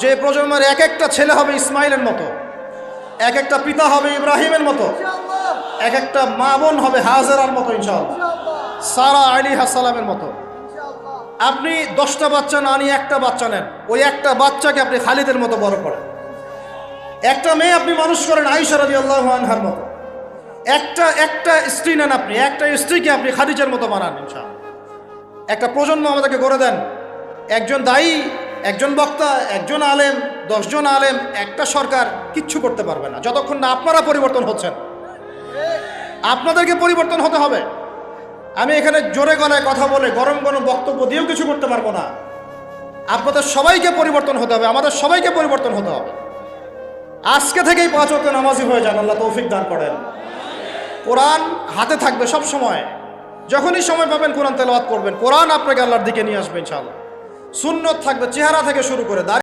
যে প্রজন্মের এক একটা ছেলে হবে ইসমাইলের মতো, এক একটা পিতা হবে ইব্রাহিমের মতো, এক একটা মা বোন হবে হাজেরার মতো, ইনশাআল্লাহ সারা আলাইহিস সালামের মতো। আপনি 10টা বাচ্চা না নিয়ে একটা বাচ্চা নেন, ওই একটা বাচ্চাকে আপনি খালিদের মতো বড় করেন। একটা মেয়ে আপনি মানুষ করেন আয়েশা রাদিয়াল্লাহু আনহার মতো। একটা স্ত্রী নেন, আপনি একটা স্ত্রীকে আপনি খাদিজার মতো বানান ইনশাআল্লাহ। একটা প্রজন্ম আমাদেরকে গড়ে দেন। একজন দায়ী, একজন বক্তা, একজন আলেম, 10 জন আলেম, একটা সরকার কিচ্ছু করতে পারবে না যতক্ষণ না আপনারা পরিবর্তন হচ্ছেন। আপনাদেরকে পরিবর্তন হতে হবে। আমি এখানে জোরে গলায় কথা বলে গরম গরম বক্তব্য দিয়েও কিছু করতে পারবো না। আপনাদের সবাইকে পরিবর্তন হতে হবে, আমাদের সবাইকে পরিবর্তন হতে হবে। আজকে থেকেই 5 ওয়াক্ত নামাজি হয়ে যান, আল্লাহ তৌফিক দান করেন। কোরআন হাতে থাকবে সব সময়, যখনই সময় পাবেন কোরআন তেলাওয়াত করবেন। কোরআন আপনাকে আল্লাহর দিকে নিয়ে আসবে ইনশাআল্লাহ। সুন্নত থাকবে চেহারা থেকে শুরু করে।